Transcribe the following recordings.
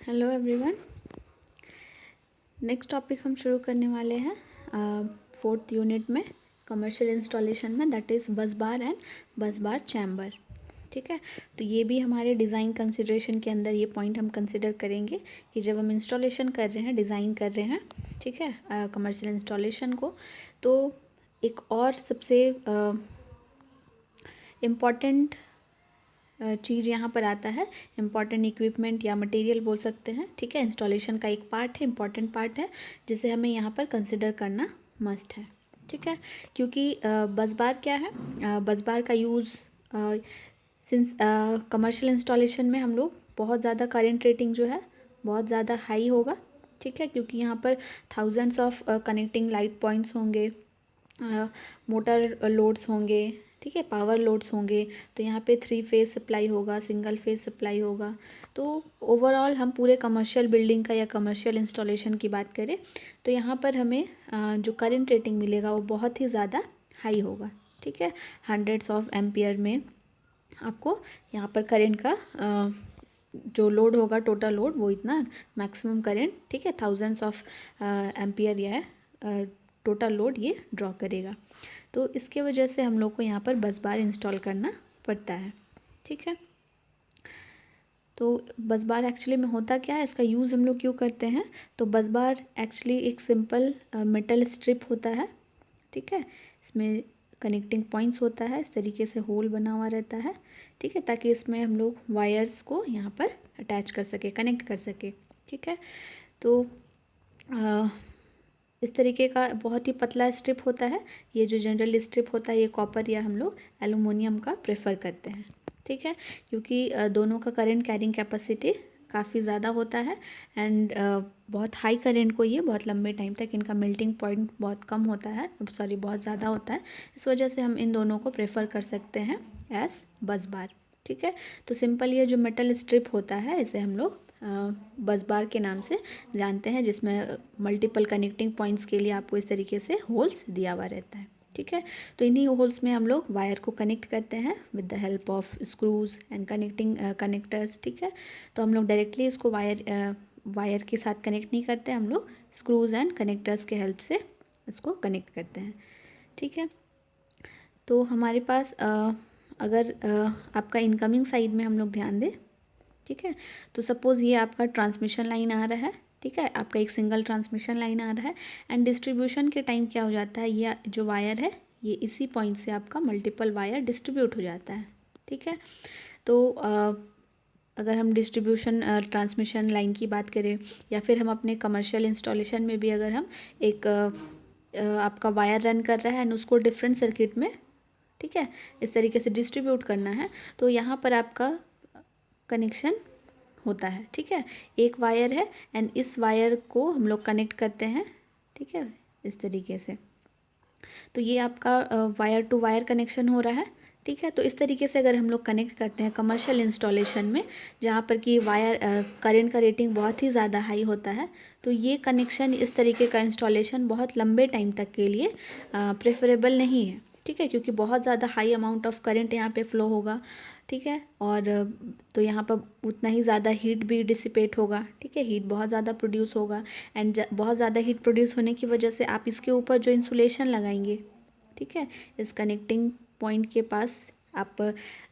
Hello everyone. Next topic हम शुरू करने वाले हैं फोर्थ यूनिट में कमर्शियल इंस्टॉलेशन में, दैट इज़ बस बार एंड बस बार चैम्बर। ठीक है, तो ये भी हमारे डिज़ाइन कंसिडरेशन के अंदर ये पॉइंट हम कंसिडर करेंगे कि जब हम इंस्टॉलेशन कर रहे हैं, डिज़ाइन कर रहे हैं, ठीक है, कमर्शियल इंस्टॉलेशन को, तो एक और सबसे इम्पॉर्टेंट चीज़ यहाँ पर आता है, इम्पॉर्टेंट इक्विपमेंट या मटेरियल बोल सकते हैं। ठीक है, इंस्टॉलेशन का एक पार्ट है, इम्पॉर्टेंट पार्ट है, जिसे हमें यहाँ पर कंसिडर करना मस्ट है। ठीक है, क्योंकि बस बार क्या है, बस बार का यूज़ सिंस कमर्शियल इंस्टॉलेशन में हम लोग बहुत ज़्यादा करेंट रेटिंग जो है बहुत ज़्यादा हाई होगा। ठीक है, क्योंकि यहाँ पर thousands of connecting light points होंगे, मोटर लोड्स होंगे, ठीक है, पावर लोड्स होंगे, तो यहाँ पे 3 फेज़ सप्लाई होगा, सिंगल फेज़ सप्लाई होगा। तो ओवरऑल हम पूरे कमर्शियल बिल्डिंग का या कमर्शियल इंस्टॉलेशन की बात करें तो यहाँ पर हमें जो करंट रेटिंग मिलेगा वो बहुत ही ज़्यादा हाई होगा। ठीक है, हंड्रेड्स ऑफ एम्पियर में आपको यहाँ पर करंट का जो लोड होगा, टोटल लोड, वो इतना मैक्सिमम करंट, ठीक है, थाउजेंड्स ऑफ एम्पियर या टोटल लोड ये ड्रॉ करेगा। तो इसके वजह से हम लोग को यहाँ पर बस बार इंस्टॉल करना पड़ता है। ठीक है, तो बस बार एक्चुअली में होता क्या है, इसका यूज़ हम लोग क्यों करते हैं, तो बस बार एक्चुअली एक सिंपल मेटल स्ट्रिप होता है। ठीक है, इसमें कनेक्टिंग पॉइंट्स होता है, इस तरीके से होल बना हुआ रहता है। ठीक है, ताकि इसमें हम लोग वायर्स को यहाँ पर अटैच कर सके, कनेक्ट कर सके। ठीक है, तो इस तरीके का बहुत ही पतला स्ट्रिप होता है। ये जो जनरल स्ट्रिप होता है ये कॉपर या हम लोग एलुमिनियम का प्रेफर करते हैं। ठीक है, क्योंकि दोनों का करंट कैरिंग कैपेसिटी काफ़ी ज़्यादा होता है एंड बहुत हाई करंट को ये बहुत लंबे टाइम तक, इनका मेल्टिंग पॉइंट बहुत कम होता है, सॉरी बहुत ज़्यादा होता है। इस वजह से हम इन दोनों को प्रेफर कर सकते हैं एज बस बार। ठीक है, तो सिंपल ये जो मेटल स्ट्रिप होता है इसे हम लोग बस बार के नाम से जानते हैं, जिसमें मल्टीपल कनेक्टिंग पॉइंट्स के लिए आपको इस तरीके से होल्स दिया हुआ रहता है। ठीक है, तो इन्हीं होल्स में हम लोग वायर को कनेक्ट करते हैं with the help of screws and connecting connectors. ठीक है, तो हम लोग डायरेक्टली इसको वायर के साथ कनेक्ट नहीं करते, हम लोग स्क्रूज एंड कनेक्टर्स के हेल्प से इसको कनेक्ट करते हैं। ठीक है, तो हमारे पास अगर आपका इनकमिंग साइड में हम लोग ध्यान दें, ठीक है, तो सपोज़ ये आपका ट्रांसमिशन लाइन आ रहा है। ठीक है, आपका एक सिंगल ट्रांसमिशन लाइन आ रहा है एंड डिस्ट्रीब्यूशन के टाइम क्या हो जाता है, ये जो वायर है ये इसी पॉइंट से आपका मल्टीपल वायर डिस्ट्रीब्यूट हो जाता है। ठीक है, तो अगर हम डिस्ट्रीब्यूशन ट्रांसमिशन लाइन की बात करें या फिर हम अपने कमर्शियल इंस्टॉलेशन में भी अगर हम एक आपका वायर रन कर रहा है एंड उसको डिफरेंट सर्किट में, ठीक है, इस तरीके से डिस्ट्रीब्यूट करना है, तो यहाँ पर आपका कनेक्शन होता है। ठीक है, एक वायर है एंड इस वायर को हम लोग कनेक्ट करते हैं। ठीक है, इस तरीके से, तो ये आपका वायर टू वायर कनेक्शन हो रहा है। ठीक है, तो इस तरीके से अगर हम लोग कनेक्ट करते हैं कमर्शियल इंस्टॉलेशन में, जहाँ पर कि वायर करंट का रेटिंग बहुत ही ज़्यादा हाई होता है, तो ये कनेक्शन, इस तरीके का इंस्टॉलेशन बहुत लंबे टाइम तक के लिए प्रेफरेबल नहीं है। ठीक है, क्योंकि बहुत ज़्यादा हाई अमाउंट ऑफ करंट यहाँ पे फ्लो होगा। ठीक है, और तो यहाँ पर उतना ही ज़्यादा हीट भी डिसिपेट होगा। ठीक है, हीट बहुत ज़्यादा प्रोड्यूस होगा एंड बहुत ज़्यादा हीट प्रोड्यूस होने की वजह से आप इसके ऊपर जो इंसुलेशन लगाएंगे, ठीक है, इस कनेक्टिंग पॉइंट के पास आप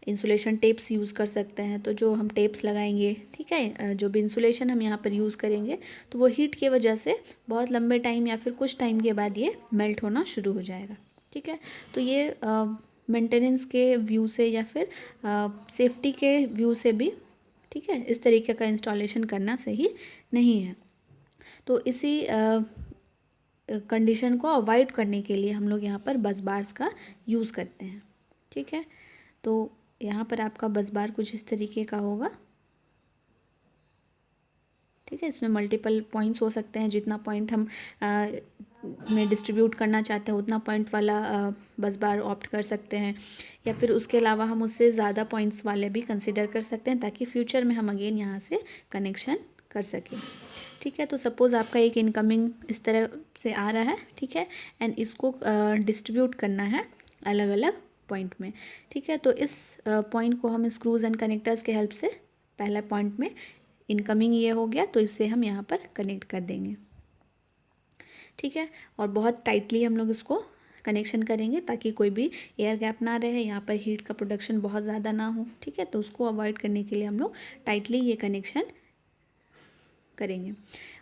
इंसुलेशन टेप्स यूज़ कर सकते हैं। तो जो हम टेप्स लगाएंगे, ठीक है, जो भी इंसुलेशन हम यहाँ पर यूज़ करेंगे, तो वो हीट की वजह से बहुत लंबे टाइम या फिर कुछ टाइम के बाद ये मेल्ट होना शुरू हो जाएगा। ठीक है, तो ये मेंटेनेंस के व्यू से या फिर सेफ्टी के व्यू से भी, ठीक है, इस तरीके का इंस्टॉलेशन करना सही नहीं है। तो इसी कंडीशन को अवॉइड करने के लिए हम लोग यहाँ पर बस बार्स का यूज़ करते हैं। ठीक है, तो यहाँ पर आपका बस बार कुछ इस तरीके का होगा। ठीक है, इसमें मल्टीपल पॉइंट्स हो सकते हैं, जितना पॉइंट हम में डिस्ट्रीब्यूट करना चाहते हैं उतना पॉइंट वाला बस बार ऑप्ट कर सकते हैं, या फिर उसके अलावा हम उससे ज़्यादा पॉइंट्स वाले भी कंसिडर कर सकते हैं, ताकि फ्यूचर में हम अगेन यहाँ से कनेक्शन कर सकें। ठीक है, तो सपोज़ आपका एक इनकमिंग इस तरह से आ रहा है, ठीक है, एंड इसको डिस्ट्रीब्यूट करना है अलग अलग पॉइंट में। ठीक है, तो इस पॉइंट को हम स्क्रूज एंड कनेक्टर्स के हेल्प से पहला पॉइंट में इनकमिंग ये हो गया, तो इससे हम यहाँ पर कनेक्ट कर देंगे। ठीक है, और बहुत टाइटली हम लोग इसको कनेक्शन करेंगे ताकि कोई भी एयर गैप ना रहे, यहाँ पर हीट का प्रोडक्शन बहुत ज़्यादा ना हो। ठीक है, तो उसको अवॉइड करने के लिए हम लोग टाइटली ये कनेक्शन करेंगे।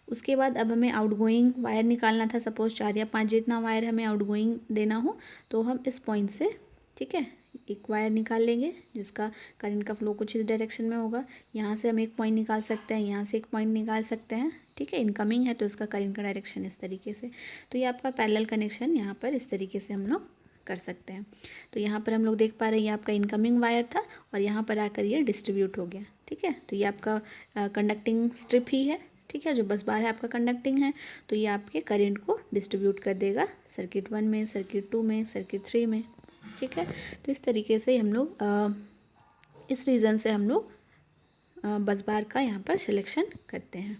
उसके बाद अब हमें आउटगोइंग वायर निकालना था। सपोज 4 या 5 जितना वायर हमें आउटगोइंग देना हो, तो हम इस पॉइंट से, ठीक है, एक वायर निकाल लेंगे जिसका करंट का फ्लो कुछ इस डायरेक्शन में होगा। यहाँ से हम एक पॉइंट निकाल सकते हैं, यहाँ से एक पॉइंट निकाल सकते हैं। ठीक है, इनकमिंग है तो इसका करंट का डायरेक्शन इस तरीके से। तो ये आपका पैरेलल कनेक्शन यहाँ पर इस तरीके से हम लोग कर सकते हैं। तो यहाँ पर हम लोग देख पा रहे हैं ये आपका इनकमिंग वायर था और यहाँ पर आकर ये डिस्ट्रीब्यूट हो गया। ठीक है, तो ये आपका कंडक्टिंग स्ट्रिप ही है। ठीक है, जो बस बार है आपका कंडक्टिंग है, तो ये आपके करंट को डिस्ट्रीब्यूट कर देगा सर्किट 1 में, सर्किट 2 में, सर्किट 3 में। ठीक है, तो इस तरीके से हम लोग इस रीज़न से हम लोग बस बार का यहाँ पर सिलेक्शन करते हैं।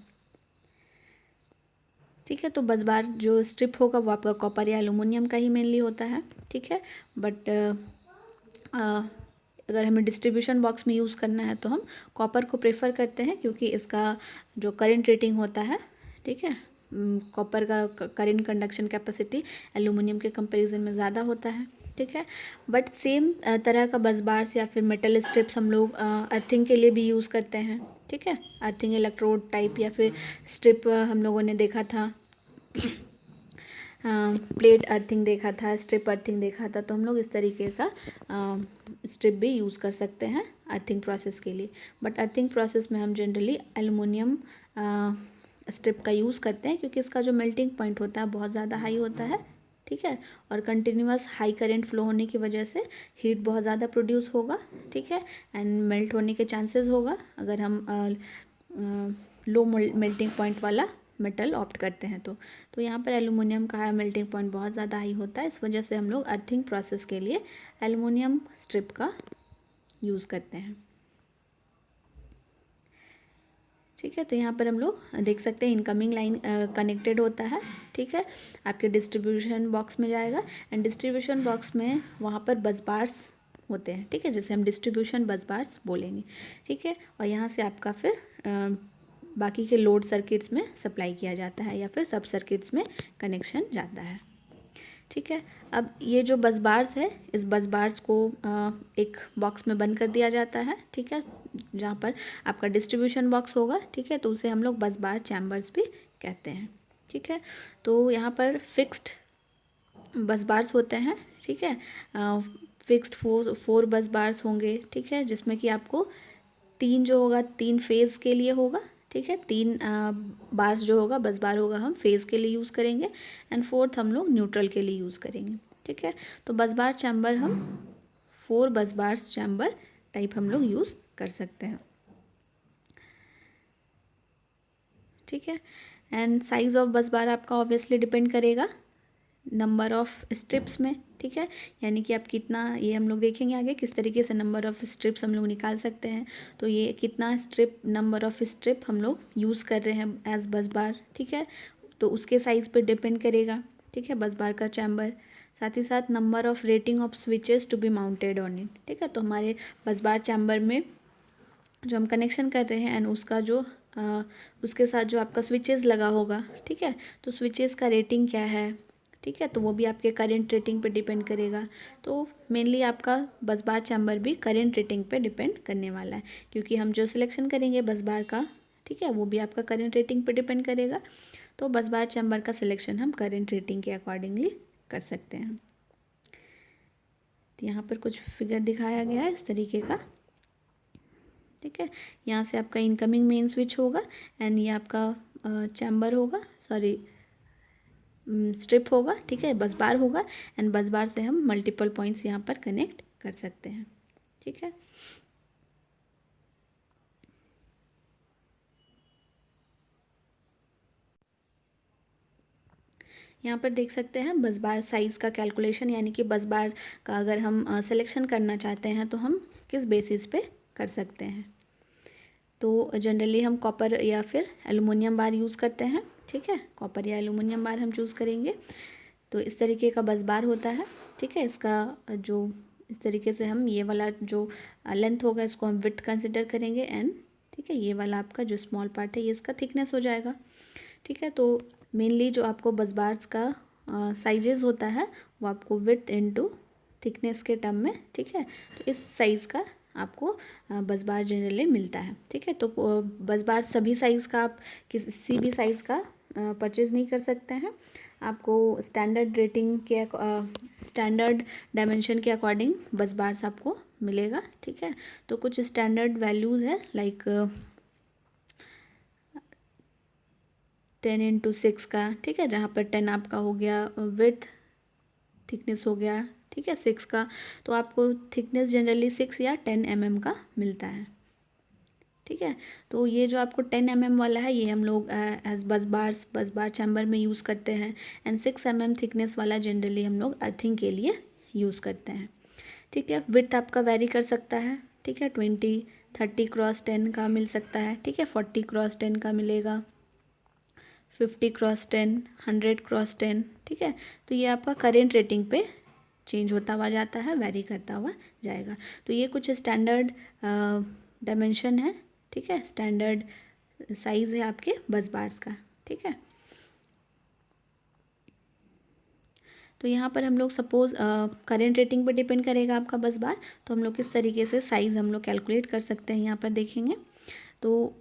ठीक है, तो बस बार जो स्ट्रिप होगा वो आपका कॉपर या एल्युमिनियम का ही मेनली होता है। ठीक है, बट अगर हमें डिस्ट्रीब्यूशन बॉक्स में यूज़ करना है तो हम कॉपर को प्रेफर करते हैं, क्योंकि इसका जो करंट रेटिंग होता है, ठीक है, कॉपर का करंट कंडक्शन कैपेसिटी एल्युमिनियम के कंपैरिजन में ज़्यादा होता है। ठीक है, बट सेम तरह का बस बार्स या फिर मेटल स्ट्रिप्स हम लोग अर्थिंग के लिए भी यूज़ करते हैं। ठीक है, अर्थिंग इलेक्ट्रोड टाइप या फिर स्ट्रिप हम लोगों ने देखा था, प्लेट अर्थिंग देखा था, स्ट्रिप अर्थिंग देखा था। तो हम लोग इस तरीके का स्ट्रिप भी यूज़ कर सकते हैं अर्थिंग प्रोसेस के लिए। बट अर्थिंग प्रोसेस में हम जनरली एल्युमिनियम स्ट्रिप का यूज़ करते हैं, क्योंकि इसका जो मेल्टिंग पॉइंट होता है बहुत ज़्यादा हाई होता है। ठीक है, और कंटिन्यूअस हाई करंट फ्लो होने की वजह से हीट बहुत ज़्यादा प्रोड्यूस होगा। ठीक है, एंड मेल्ट होने के चांसेस होगा अगर हम लो मेल्टिंग पॉइंट वाला मेटल ऑप्ट करते हैं। तो यहाँ पर एल्युमिनियम का मेल्टिंग पॉइंट बहुत ज़्यादा हाई होता है, इस वजह से हम लोग अर्थिंग प्रोसेस के लिए एल्युमिनियम स्ट्रिप का यूज़ करते हैं। ठीक है, तो यहाँ पर हम लोग देख सकते हैं इनकमिंग लाइन कनेक्टेड होता है। ठीक है, आपके डिस्ट्रीब्यूशन बॉक्स में जाएगा, एंड डिस्ट्रीब्यूशन बॉक्स में वहाँ पर बस बार्स होते हैं। ठीक है, जैसे हम डिस्ट्रीब्यूशन बस बार्स बोलेंगे। ठीक है, और यहाँ से आपका फिर बाकी के लोड सर्किट्स में सप्लाई किया जाता है या फिर सब सर्किट्स में कनेक्शन जाता है। ठीक है, अब ये जो बस बार्स है, इस बस बार्स को एक बॉक्स में बंद कर दिया जाता है। ठीक है, जहाँ पर आपका डिस्ट्रीब्यूशन बॉक्स होगा। ठीक है, तो उसे हम लोग बस बार चैम्बर्स भी कहते हैं। ठीक है, तो यहाँ पर फिक्स्ड बस बार्स होते हैं। ठीक है, फिक्स्ड फोर बस बार्स होंगे। ठीक है, जिसमें कि आपको 3 जो होगा 3 फेज़ के लिए होगा। ठीक है, 3 बार्स जो होगा बस बार होगा हम फेज़ के लिए यूज़ करेंगे, एंड 4th हम लोग न्यूट्रल के लिए यूज़ करेंगे। ठीक है, तो बस बार चैम्बर हम 4 बस बार्स चैम्बर टाइप हम लोग यूज़ कर सकते हैं। ठीक है, एंड साइज़ ऑफ बस बार आपका ऑब्वियसली डिपेंड करेगा नंबर ऑफ़ स्ट्रिप्स में। ठीक है, यानी कि आप कितना, ये हम लोग देखेंगे आगे किस तरीके से नंबर ऑफ़ स्ट्रिप्स हम लोग निकाल सकते हैं। तो ये कितना स्ट्रिप, नंबर ऑफ़ स्ट्रिप हम लोग यूज़ कर रहे हैं एज बस बार। ठीक है, तो उसके साइज़ पे डिपेंड करेगा। ठीक है, बस बार का चैम्बर, साथ ही साथ number of rating of switches to be mounted on it. ठीक है, तो हमारे बस बार चैम्बर में जो हम कनेक्शन कर रहे हैं एंड उसका जो उसके साथ जो आपका स्विचेस लगा होगा। ठीक है, तो स्विचेस का रेटिंग क्या है। ठीक है, तो वो भी आपके करंट रेटिंग पे डिपेंड करेगा। तो मेनली आपका बस बार चैम्बर भी करंट रेटिंग पे डिपेंड करने वाला है, क्योंकि हम जो सिलेक्शन करेंगे बस बार का, ठीक है, वो भी आपका करंट रेटिंग पे डिपेंड करेगा। तो बस बार चैम्बर का सिलेक्शन हम करंट रेटिंग के अकॉर्डिंगली कर सकते हैं। तो यहाँ पर कुछ फिगर दिखाया गया है इस तरीके का। ठीक है, यहाँ से आपका इनकमिंग मेन स्विच होगा, एंड ये आपका चैम्बर होगा, सॉरी स्ट्रिप होगा। ठीक है, बस बार होगा, एंड बस बार से हम मल्टीपल पॉइंट्स यहाँ पर कनेक्ट कर सकते हैं। ठीक है, यहाँ पर देख सकते हैं बस बार साइज़ का कैलकुलेशन, यानी कि बस बार का अगर हम सिलेक्शन करना चाहते हैं तो हम किस बेसिस पे कर सकते हैं। तो जनरली हम कॉपर या फिर एल्युमिनियम बार यूज़ करते हैं। ठीक है, कॉपर या एल्युमिनियम बार हम चूज़ करेंगे। तो इस तरीके का बस बार होता है। ठीक है, इसका जो इस तरीके से हम ये वाला जो लेंथ होगा इसको हम विड्थ कंसिडर करेंगे, एंड ठीक है, ये वाला आपका जो स्मॉल पार्ट है ये इसका थिकनेस हो जाएगा। ठीक है, तो मेनली जो आपको बस बार्स का साइजेस होता है वो आपको विड्थ इनटू थिकनेस के टर्म में, ठीक है, तो इस साइज़ का आपको बस बार जनरली मिलता है। ठीक है, तो बस बार सभी साइज़ का आप किसी भी साइज़ का परचेज़ नहीं कर सकते हैं। आपको स्टैंडर्ड रेटिंग के स्टैंडर्ड डायमेंशन के अकॉर्डिंग बस बार्स आपको मिलेगा। ठीक है, तो कुछ स्टैंडर्ड वैल्यूज़ है लाइक 10x6 का, ठीक है, जहाँ पर 10 आपका हो गया विड्थ, थिकनेस हो गया, ठीक है, 6 का, तो आपको थिकनेस जनरली 6 या 10 mm का मिलता है। ठीक है, तो ये जो आपको 10 mm वाला है ये हम लोग एज बस बार चैम्बर में यूज़ करते हैं। एंड 6 mm थिकनेस वाला जनरली हम लोग अर्थिंग के लिए यूज़ करते हैं। ठीक है, विड्थ आपका वेरी कर सकता है। ठीक है, 20-30x10 का मिल सकता है। ठीक है, 40x10 का मिलेगा, 50x10, 100x10। ठीक है, तो ये आपका करेंट रेटिंग पे चेंज होता हुआ जाता है, वेरी करता हुआ जाएगा। तो ये कुछ स्टैंडर्ड डायमेंशन है। ठीक है, स्टैंडर्ड साइज़ है आपके बस बार्स का। ठीक है, तो यहाँ पर हम लोग सपोज़ करेंट रेटिंग पर डिपेंड करेगा आपका बस बार, तो हम लोग किस तरीके से साइज़ हम लोग कैलकुलेट कर सकते हैं यहाँ पर देखेंगे। तो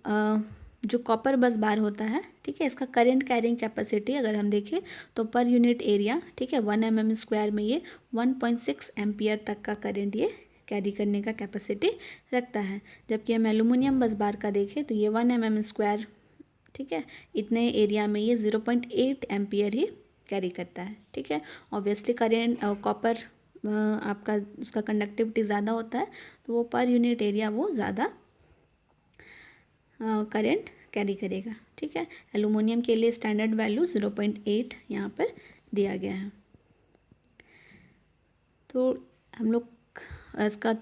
जो कॉपर बस बार होता है, ठीक है, इसका करंट कैरिंग कैपेसिटी अगर हम देखें तो पर यूनिट एरिया, ठीक है, 1 mm² में ये 1.6 एम्पियर तक का करंट ये कैरी करने का कैपेसिटी रखता है। जबकि हम एलुमिनियम बस बार का देखें तो ये 1 mm², ठीक है, इतने एरिया में ये 0.8 एम्पियर ही कैरी करता है। ठीक है, ऑब्वियसली करेंट कॉपर आपका उसका कंडक्टिविटी ज़्यादा होता है, तो वो पर यूनिट एरिया वो ज़्यादा करंट कैरी करेगा। ठीक है, एलुमिनियम के लिए स्टैंडर्ड वैल्यू 0.8 यहाँ पर दिया गया है। तो हम लोग इसका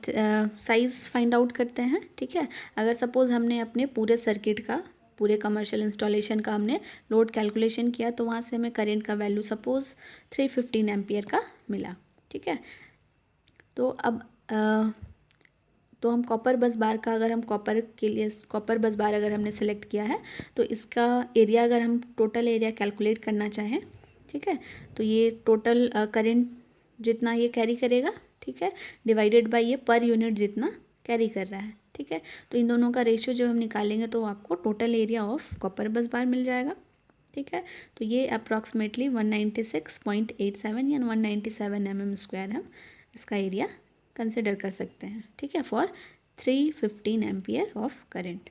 साइज़ फाइंड आउट करते हैं। ठीक है, अगर सपोज़ हमने अपने पूरे सर्किट का, पूरे कमर्शियल इंस्टॉलेशन का हमने लोड कैलकुलेशन किया, तो वहाँ से हमें करंट का वैल्यू सपोज़ 315 एम्पियर का मिला। ठीक है, तो अब तो हम कॉपर बस बार का, अगर हम कॉपर के लिए कॉपर बस बार अगर हमने सेलेक्ट किया है तो इसका एरिया अगर हम टोटल एरिया कैलकुलेट करना चाहें, ठीक है, तो ये टोटल करंट जितना ये कैरी करेगा, ठीक है, डिवाइडेड बाय ये पर यूनिट जितना कैरी कर रहा है। ठीक है, तो इन दोनों का रेशियो जब हम निकालेंगे तो आपको टोटल एरिया ऑफ कॉपर बस बार मिल जाएगा। ठीक है, तो ये अप्रॉक्सीमेटली 196.87 या 197 mm² हम इसका एरिया कंसिडर कर सकते हैं। ठीक है, for 315 ampere of current.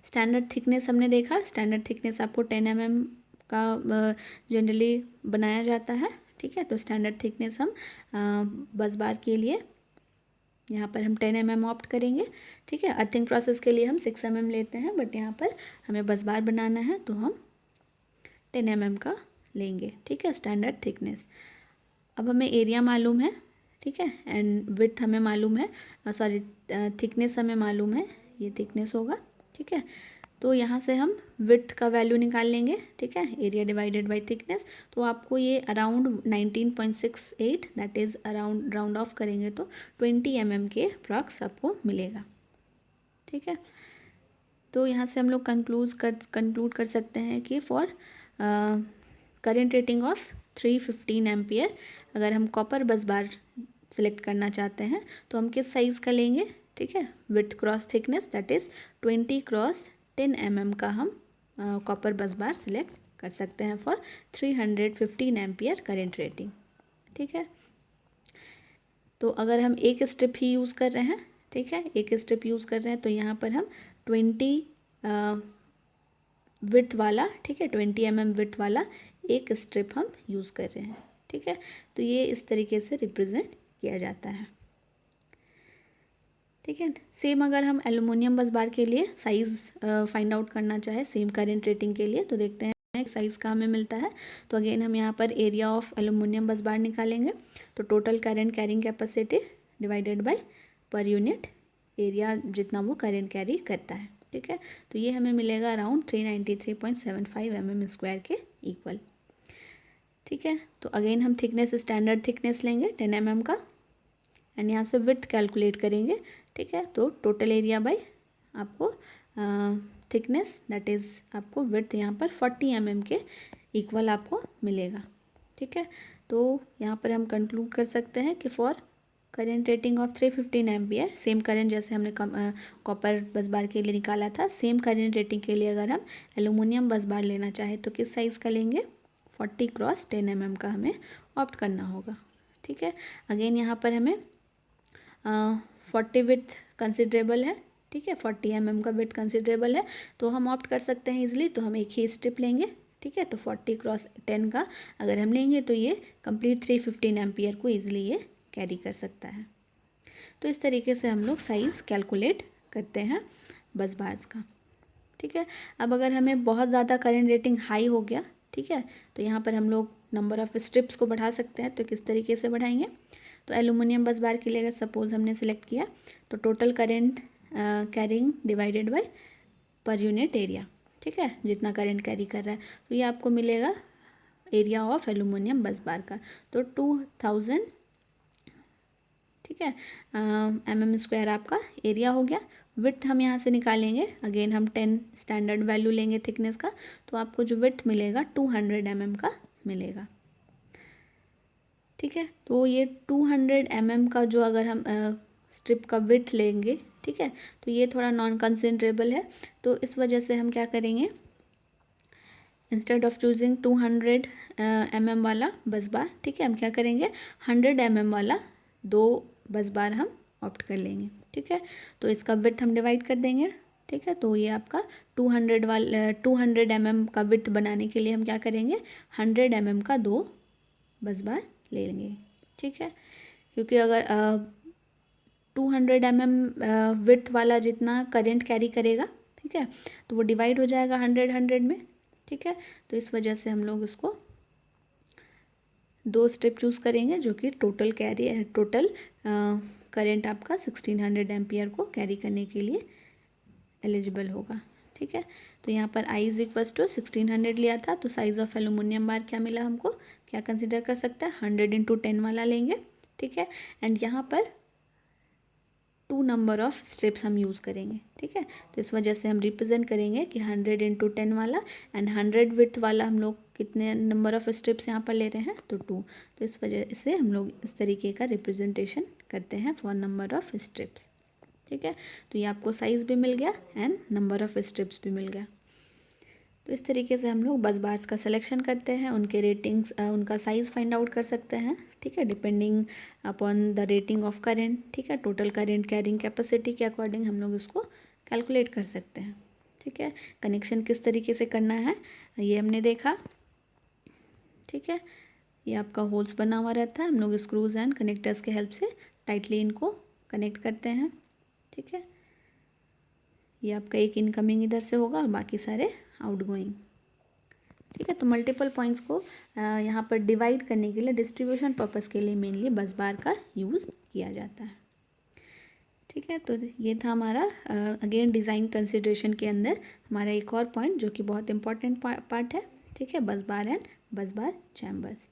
Standard thickness हमने देखा, स्टैंडर्ड थिकनेस आपको 10 mm का जनरली बनाया जाता है। ठीक है, तो स्टैंडर्ड थिकनेस हम बस बार के लिए यहाँ पर हम 10 mm ऑप्ट करेंगे। ठीक है, अर्थिंग प्रोसेस के लिए हम 6 mm लेते हैं, बट यहाँ पर हमें बस बार बनाना है तो हम 10 mm का लेंगे। ठीक है, स्टैंडर्ड थिकनेस। अब हमें एरिया मालूम है, ठीक है, एंड विड्थ हमें मालूम है, सॉरी थिकनेस हमें मालूम है, ये थिकनेस होगा। ठीक है, तो यहाँ से हम विड्थ का वैल्यू निकाल लेंगे। ठीक है, एरिया डिवाइडेड बाय थिकनेस, तो आपको ये around 19.68, that is around, round of करेंगे तो 20 mm के अप्रॉक्स आपको मिलेगा। ठीक है, तो यहाँ से हम लोग कंक्लूड कर सकते हैं कि for current rating of 315 ampere अगर हम कॉपर बस बार सेलेक्ट करना चाहते हैं तो हम किस साइज़ का लेंगे। ठीक है, width cross thickness that is 20x10 mm का हम कॉपर बस बार सेलेक्ट कर सकते हैं फॉर 315 एम्पियर करंट रेटिंग। ठीक है, तो अगर हम एक स्ट्रिप ही यूज़ कर रहे हैं, ठीक है, एक स्ट्रिप यूज़ कर रहे हैं तो यहाँ पर हम 20 विड्थ वाला, ठीक है, 20 mm विड्थ वाला एक स्ट्रिप हम यूज़ कर रहे हैं। ठीक है, तो ये इस तरीके से रिप्रेजेंट किया जाता है। ठीक है, सेम अगर हम एलुमिनियम बस बार के लिए साइज़ फाइंड आउट करना चाहे सेम करंट रेटिंग के लिए, तो देखते हैं साइज़ का हमें मिलता है। तो अगेन हम यहाँ पर एरिया ऑफ एलुमिनियम बस बार निकालेंगे, तो total current carrying capacity divided by per unit area जितना वो करंट कैरी करता है। ठीक है, तो ये हमें मिलेगा अराउंड 393.75 mm² के इक्वल। ठीक है, तो अगेन हम थिकनेस स्टैंडर्ड थिकनेस लेंगे 10 mm का, एंड यहाँ से विड्थ कैलकुलेट करेंगे। ठीक है, तो टोटल एरिया बाय आपको थिकनेस, दैट इज़ आपको विड्थ यहाँ पर 40 mm के इक्वल आपको मिलेगा। ठीक है, तो यहाँ पर हम कंक्लूड कर सकते हैं कि for current rating of 315 ampere, same current जैसे हमने कॉपर बस बार के लिए निकाला था, सेम करेंट रेटिंग के लिए अगर हम एल्यूमिनियम बस बार लेना चाहें तो किस साइज़ का लेंगे, 40 क्रॉस 10 mm का हमें ऑप्ट करना होगा। ठीक है, अगेन यहाँ पर हमें 40 विड्थ कंसिडरेबल है। ठीक है, 40 mm का विड्थ कंसिडरेबल है, तो हम ऑप्ट कर सकते हैं इजीली, तो हम एक ही स्ट्रिप लेंगे। ठीक है, तो 40 क्रॉस 10 का अगर हम लेंगे तो ये कंप्लीट 315 एम्पियर को ईजिली ये कैरी कर सकता है। तो इस तरीके से हम लोग साइज़ कैलकुलेट करते हैं बस बार्स का। ठीक है, अब अगर हमें बहुत ज़्यादा करंट रेटिंग हाई हो गया, ठीक है, तो यहाँ पर हम लोग नंबर ऑफ़ स्ट्रिप्स को बढ़ा सकते हैं। तो किस तरीके से बढ़ाएंगे, तो एल्यूमिनियम बस बार के लिए अगर सपोज हमने सेलेक्ट किया तो total current carrying divided by per unit area. ठीक है, जितना करंट कैरी कर रहा है, तो ये आपको मिलेगा एरिया ऑफ एल्यूमिनियम बस बार का, तो 2000, ठीक है, mm² आपका एरिया हो गया। विड्थ हम यहाँ से निकालेंगे, अगेन हम 10 स्टैंडर्ड वैल्यू लेंगे थिकनेस का, तो आपको जो विड्थ मिलेगा 200 mm का मिलेगा। ठीक है, तो ये 200 mm का जो अगर हम स्ट्रिप का विड्थ लेंगे, ठीक है, तो ये थोड़ा नॉन कंसेंट्रेबल है, तो इस वजह से हम क्या करेंगे, इंस्टेड ऑफ चूजिंग 200 mm वाला बस बार, ठीक है, हम क्या करेंगे 100 mm वाला 2 बस बार हम ऑप्ट कर लेंगे। ठीक है, तो इसका विड्थ हम डिवाइड कर देंगे। ठीक है, तो ये आपका 200 mm का विड्थ बनाने के लिए हम क्या करेंगे 100 mm का 2 बस बार ले लेंगे। ठीक है, क्योंकि अगर 200 mm विड्थ वाला जितना करंट कैरी करेगा, ठीक है, तो वो डिवाइड हो जाएगा 100 में। ठीक है, तो इस वजह से हम लोग उसको 2 स्टेप चूज़ करेंगे जो कि टोटल करंट आपका 1600 एम्पियर को कैरी करने के लिए एलिजिबल होगा। ठीक है, तो यहाँ पर I इज इक्वल्स टू 1600 लिया था, तो साइज़ ऑफ एल्यूमिनियम बार क्या मिला हमको, क्या कंसिडर कर सकता है 100 × 10 वाला लेंगे। ठीक है, एंड यहाँ पर 2 नंबर ऑफ स्ट्रिप्स हम यूज़ करेंगे। ठीक है, तो इस वजह से हम रिप्रेजेंट करेंगे कि 100 × 10 वाला एंड 100 विड्थ वाला हम लोग कितने नंबर ऑफ स्ट्रिप्स यहाँ पर ले रहे हैं, तो 2। तो इस वजह से हम लोग इस तरीके का रिप्रेजेंटेशन करते हैं फॉर नंबर ऑफ स्ट्रिप्स। ठीक है, तो ये आपको साइज़ भी मिल गया एंड नंबर ऑफ स्ट्रिप्स भी मिल गया। तो इस तरीके से हम लोग बस बार्स का सिलेक्शन करते हैं, उनके रेटिंग्स, उनका साइज़ फाइंड आउट कर सकते हैं। ठीक है, depending upon the rating of current. ठीक है, टोटल करंट कैरिंग कैपेसिटी के अकॉर्डिंग हम लोग उसको कैलकुलेट कर सकते हैं। ठीक है, कनेक्शन किस तरीके से करना है ये हमने देखा। ठीक है, ये आपका होल्स बना हुआ रहता है, हम लोग स्क्रूज एंड कनेक्टर्स के हेल्प से टाइटली इनको कनेक्ट करते हैं। ठीक है, ये आपका एक इनकमिंग इधर से होगा और बाकी सारे आउटगोइंग। ठीक है, तो मल्टीपल पॉइंट्स को यहाँ पर डिवाइड करने के लिए डिस्ट्रीब्यूशन पर्पस के लिए मेनली बस बार का यूज़ किया जाता है। ठीक है, तो ये था हमारा अगेन डिज़ाइन कंसिडरेशन के अंदर हमारा एक और पॉइंट जो कि बहुत इंपॉर्टेंट पार्ट है। ठीक है, बस बार एंड बस बार चैम्बर्स।